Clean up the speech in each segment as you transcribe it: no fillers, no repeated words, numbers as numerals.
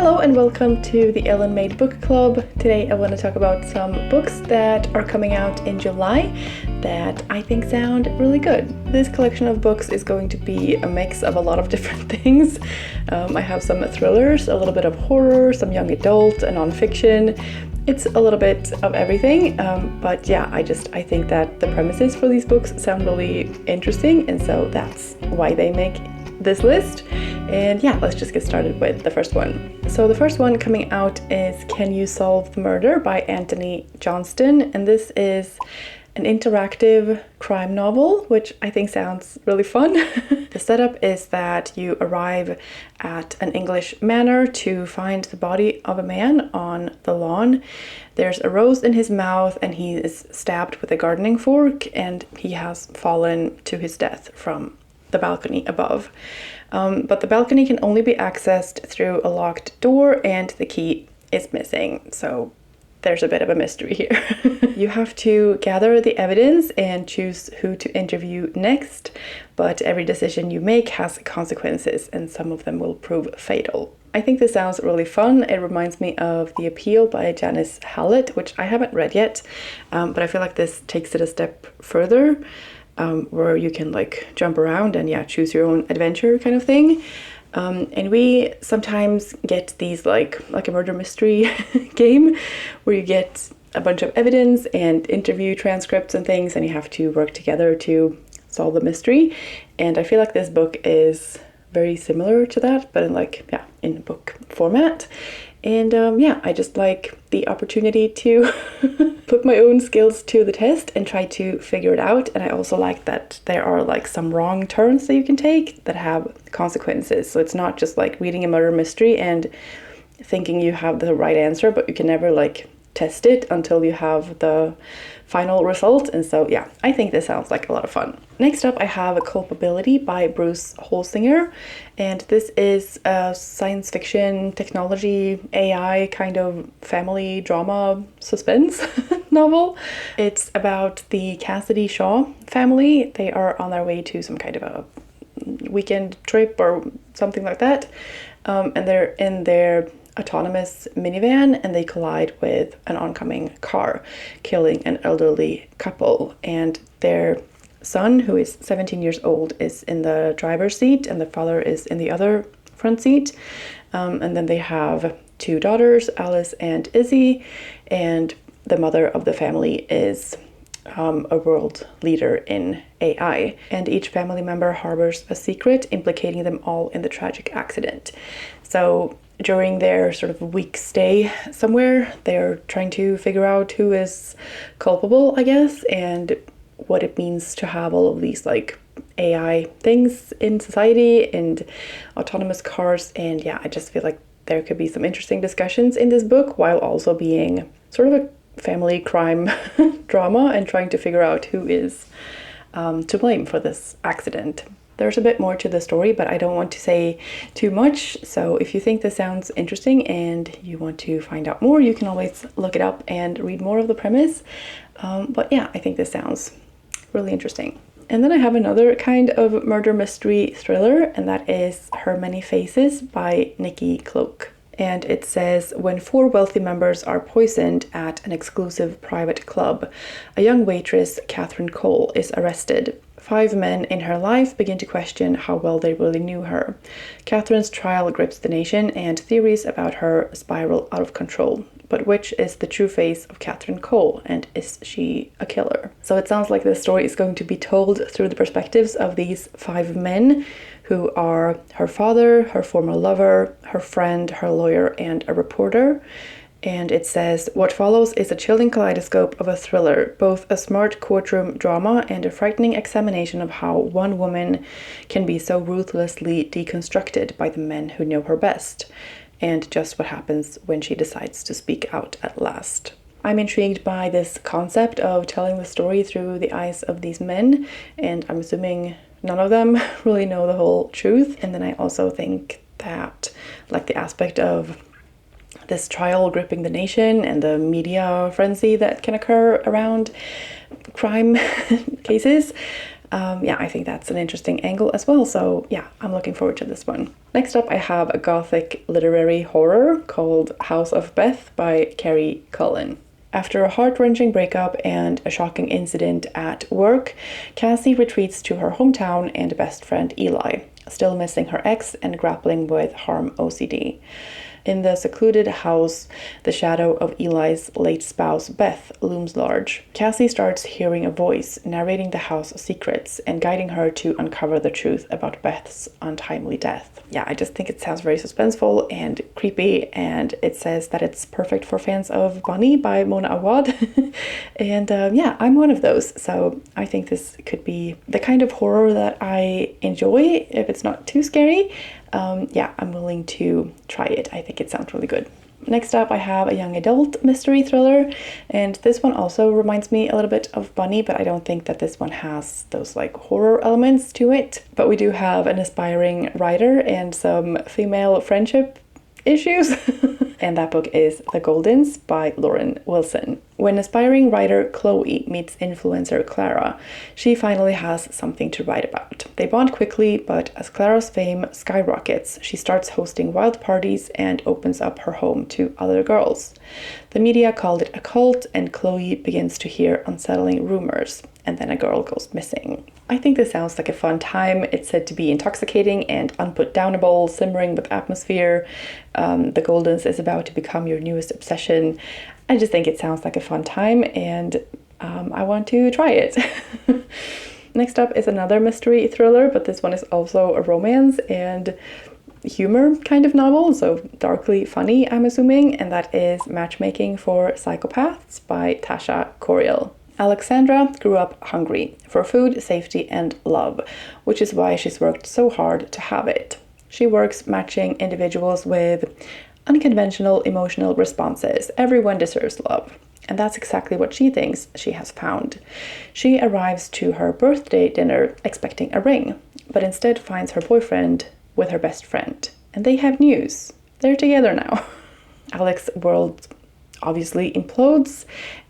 Hello and welcome to the Ellen Made Book Club. Today I want to talk about some books that are coming out in July that I think sound really good. This collection of books is going to be a mix of a lot of different things. I have some thrillers, a little bit of horror, some young adult, and nonfiction. It's a little bit of everything, but yeah, I think that the premises for these books sound really interesting, and so that's why they make this list. And yeah, let's just get started with the first one. So the first one coming out is Can You Solve the Murder by Antony Johnston, and this is an interactive crime novel, which I think sounds really fun. The setup is that you arrive at an English manor to find the body of a man on the lawn. There's a rose in his mouth and he is stabbed with a gardening fork, and he has fallen to his death from the balcony above. But the balcony can only be accessed through a locked door and the key is missing. So there's a bit of a mystery here. You have to gather the evidence and choose who to interview next, but every decision you make has consequences and some of them will prove fatal. I think this sounds really fun. It reminds me of The Appeal by Janice Hallett, which I haven't read yet, but I feel like this takes it a step further, where you can like jump around and choose your own adventure kind of thing. And we sometimes get these like a murder mystery game where you get a bunch of evidence and interview transcripts and things, and you have to work together to solve the mystery. And I feel like this book is very similar to that, but in book format. And I just like the opportunity to put my own skills to the test and try to figure it out. And I also like that there are like some wrong turns that you can take that have consequences. So it's not just like reading a murder mystery and thinking you have the right answer, but you can never like test it until you have the final result. And so I think this sounds like a lot of fun. Next up I have Culpability by Bruce Holsinger, and this is a science fiction, technology, AI kind of family drama suspense novel. It's about the Cassidy Shaw family. They are on their way to some kind of a weekend trip or something like that, and they're in their autonomous minivan and they collide with an oncoming car, killing an elderly couple. And their son, who is 17 years old, is in the driver's seat and the father is in the other front seat. And then they have two daughters, Alice and Izzy, and the mother of the family is a world leader in AI, and each family member harbors a secret implicating them all in the tragic accident. So during their sort of week stay somewhere, they're trying to figure out who is culpable, I guess, and what it means to have all of these like AI things in society and autonomous cars. And I just feel like there could be some interesting discussions in this book while also being sort of a family crime drama and trying to figure out who is to blame for this accident. There's a bit more to the story, but I don't want to say too much. So if you think this sounds interesting and you want to find out more, you can always look it up and read more of the premise. But I think this sounds really interesting. And then I have another kind of murder mystery thriller, and that is Her Many Faces by Nicci, Cloke. And it says, when 4 wealthy members are poisoned at an exclusive private club, a young waitress, Catherine Cole, is arrested. 5 men in her life begin to question how well they really knew her. Catherine's trial grips the nation, and theories about her spiral out of control. But which is the true face of Catherine Cole, and is she a killer? So it sounds like this story is going to be told through the perspectives of these 5 men, who are her father, her former lover, her friend, her lawyer, and a reporter. And it says, what follows is a chilling kaleidoscope of a thriller, both a smart courtroom drama and a frightening examination of how one woman can be so ruthlessly deconstructed by the men who know her best, and just what happens when she decides to speak out at last. I'm intrigued by this concept of telling the story through the eyes of these men, and I'm assuming none of them really know the whole truth. And then I also think that like the aspect of this trial gripping the nation and the media frenzy that can occur around crime cases, Yeah, I think that's an interesting angle as well. So yeah, I'm looking forward to this one. Next up, I have a gothic literary horror called House of Beth by Kerry Cullen. After a heart-wrenching breakup and a shocking incident at work, Cassie retreats to her hometown and best friend Eli, still missing her ex and grappling with harm OCD. In the secluded house, the shadow of Eli's late spouse, Beth, looms large. Cassie starts hearing a voice narrating the house's secrets and guiding her to uncover the truth about Beth's untimely death. Yeah, I just think it sounds very suspenseful and creepy, and it says that it's perfect for fans of Bunny by Mona Awad. And yeah, I'm one of those, so I think this could be the kind of horror that I enjoy if it's not too scary. Yeah, I'm willing to try it. I think it sounds really good. Next up, I have a young adult mystery thriller, and this one also reminds me a little bit of Bunny, but I don't think that this one has those like horror elements to it. But we do have an aspiring writer and some female friendship issues. And that book is The Goldens by Lauren Wilson. When aspiring writer Chloe meets influencer Clara, she finally has something to write about. They bond quickly, but as Clara's fame skyrockets, she starts hosting wild parties and opens up her home to other girls. The media called it a cult, and Chloe begins to hear unsettling rumors, and then a girl goes missing. I think this sounds like a fun time. It's said to be intoxicating and unputdownable, simmering with atmosphere. The Goldens is about to become your newest obsession. I just think it sounds like a fun time, and I want to try it. Next up is another mystery thriller, but this one is also a romance and humor kind of novel, so darkly funny, I'm assuming, and that is Matchmaking for Psychopaths by Tasha Coryell. Alexandra grew up hungry for food, safety, and love, which is why she's worked so hard to have it. She works matching individuals with unconventional emotional responses. Everyone deserves love. And that's exactly what she thinks she has found. She arrives to her birthday dinner expecting a ring, but instead finds her boyfriend with her best friend. And they have news. They're together now. Alex's world obviously implodes,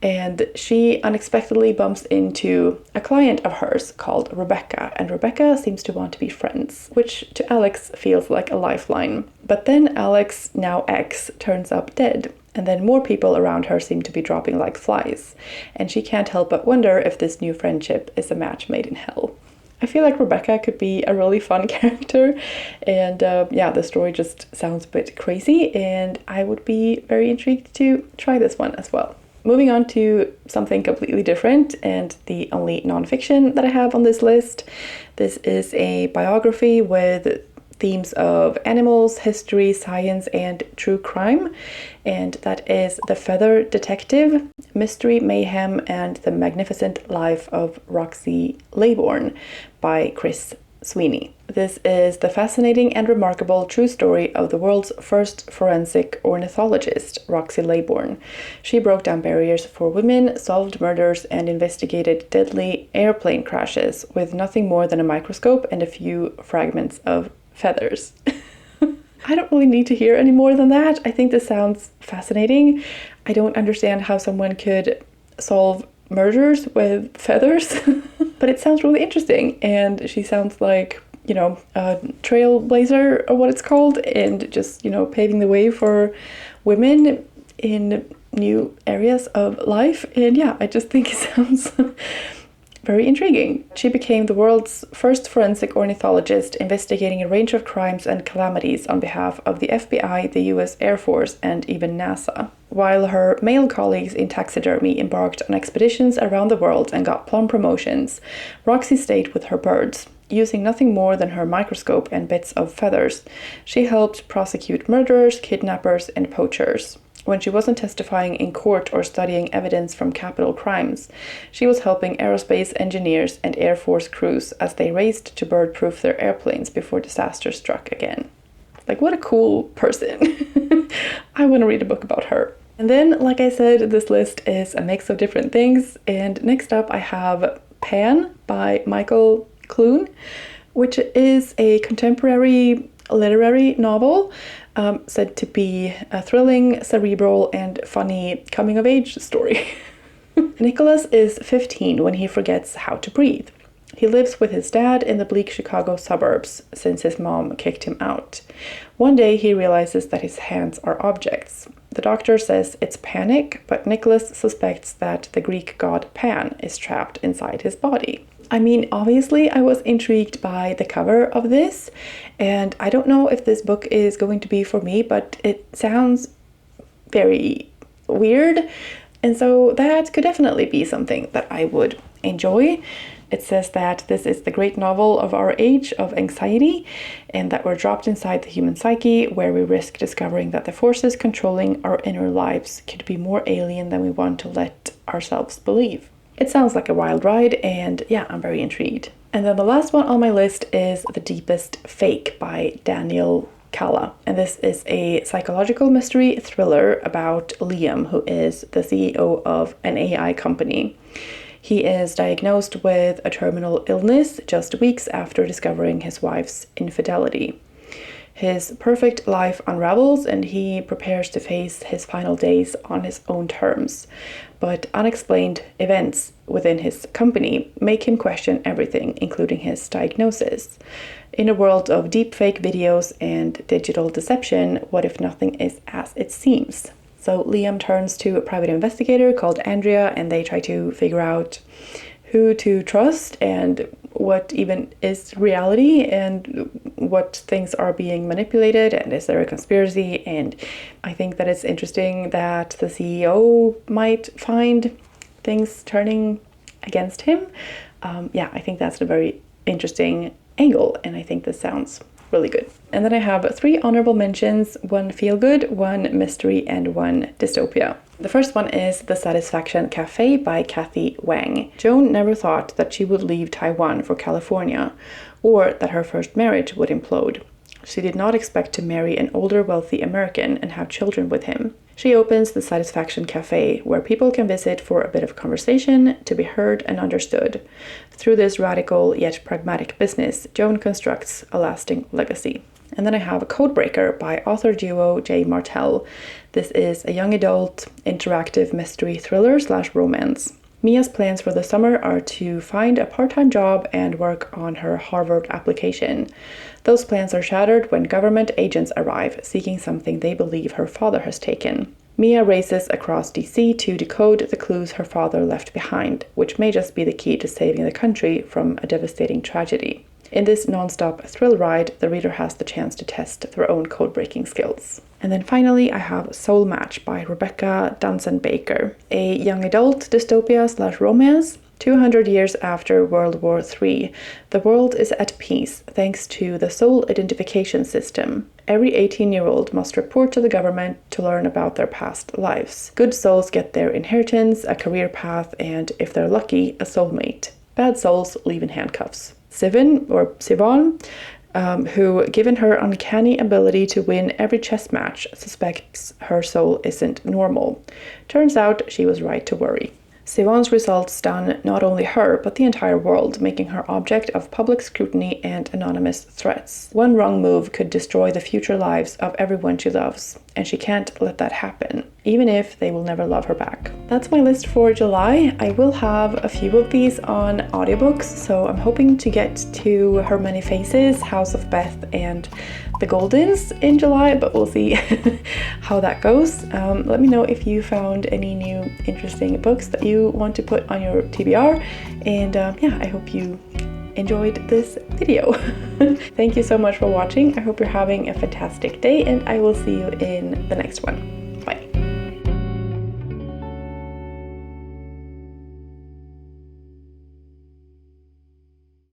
and she unexpectedly bumps into a client of hers called Rebecca, and Rebecca seems to want to be friends, which to Alex feels like a lifeline. But then Alex, now ex, turns up dead, and then more people around her seem to be dropping like flies, and she can't help but wonder if this new friendship is a match made in hell. I feel like Rebecca could be a really fun character, and yeah, the story just sounds a bit crazy, and I would be very intrigued to try this one as well. Moving on to something completely different, and the only nonfiction that I have on this list. This is a biography with themes of animals, history, science, and true crime, and that is The Feather Detective, Mystery, Mayhem, and the Magnificent Life of Roxy Laybourne by Chris Sweeney. This is the fascinating and remarkable true story of the world's first forensic ornithologist, Roxy Laybourne. She broke down barriers for women, solved murders, and investigated deadly airplane crashes with nothing more than a microscope and a few fragments of feathers. I don't really need to hear any more than that. I think this sounds fascinating. I don't understand how someone could solve murders with feathers, but it sounds really interesting, and she sounds like, you know, a trailblazer or what it's called, and just, you know, paving the way for women in new areas of life. And yeah, I just think it sounds very intriguing. She became the world's first forensic ornithologist, investigating a range of crimes and calamities on behalf of the FBI, the US Air Force, and even NASA. While her male colleagues in taxidermy embarked on expeditions around the world and got plum promotions, Roxy stayed with her birds. Using nothing more than her microscope and bits of feathers, she helped prosecute murderers, kidnappers, and poachers. When she wasn't testifying in court or studying evidence from capital crimes, she was helping aerospace engineers and Air Force crews as they raced to bird-proof their airplanes before disaster struck again. Like, what a cool person. I want to read a book about her. And then, like I said, this list is a mix of different things. And next up, I have Pan by Michael Clune, which is a contemporary literary novel said to be a thrilling, cerebral, and funny coming-of-age story. Nicholas is 15 when he forgets how to breathe. He lives with his dad in the bleak Chicago suburbs since his mom kicked him out. One day he realizes that his hands are objects. The doctor says it's panic, but Nicholas suspects that the Greek god Pan is trapped inside his body. I mean, obviously I was intrigued by the cover of this, and I don't know if this book is going to be for me, but it sounds very weird, and so that could definitely be something that I would enjoy. It says that this is the great novel of our age of anxiety, and that we're dropped inside the human psyche, where we risk discovering that the forces controlling our inner lives could be more alien than we want to let ourselves believe. It sounds like a wild ride, and yeah, I'm very intrigued. And then the last one on my list is The Deepest Fake by Daniel Kalla. And this is a psychological mystery thriller about Liam, who is the CEO of an AI company. He is diagnosed with a terminal illness just weeks after discovering his wife's infidelity. His perfect life unravels and he prepares to face his final days on his own terms. But unexplained events within his company make him question everything, including his diagnosis. In a world of deepfake videos and digital deception, what if nothing is as it seems? So Liam turns to a private investigator called Andrea, and they try to figure out who to trust and what even is reality and what things are being manipulated, and is there a conspiracy. And I think that it's interesting that the CEO might find things turning against him. Yeah, I think that's a very interesting angle, and I think this sounds really good. And then I have 3 honorable mentions, 1 feel good, 1 mystery, and 1 dystopia. The first one is The Satisfaction Cafe by Kathy Wang. Joan never thought that she would leave Taiwan for California, or that her first marriage would implode. She did not expect to marry an older, wealthy American and have children with him. She opens the Satisfaction Cafe, where people can visit for a bit of conversation, to be heard and understood. Through this radical yet pragmatic business, Joan constructs a lasting legacy. And then I have Codebreaker by author duo J. Martell. This is a young adult interactive mystery thriller / romance. Mia's plans for the summer are to find a part-time job and work on her Harvard application. Those plans are shattered when government agents arrive, seeking something they believe her father has taken. Mia races across DC to decode the clues her father left behind, which may just be the key to saving the country from a devastating tragedy. In this non-stop thrill ride, the reader has the chance to test their own code-breaking skills. And then finally, I have Soul Match by Rebecca Dunson-Baker, a young adult dystopia / romance. 200 years after World War III, the world is at peace thanks to the soul identification system. Every 18-year-old must report to the government to learn about their past lives. Good souls get their inheritance, a career path, and, if they're lucky, a soulmate. Bad souls leave in handcuffs. Sivan, who, given her uncanny ability to win every chess match, suspects her soul isn't normal. Turns out she was right to worry. Sivan's results stun not only her, but the entire world, making her object of public scrutiny and anonymous threats. One wrong move could destroy the future lives of everyone she loves, and she can't let that happen, even if they will never love her back. That's my list for July. I will have a few of these on audiobooks, so I'm hoping to get to Her Many Faces, House of Beth, and The Goldens in July, but we'll see how that goes. Let me know if you found any new interesting books that you want to put on your TBR, and yeah, I hope you enjoyed this video. Thank you so much for watching. I hope you're having a fantastic day, and I will see you in the next one.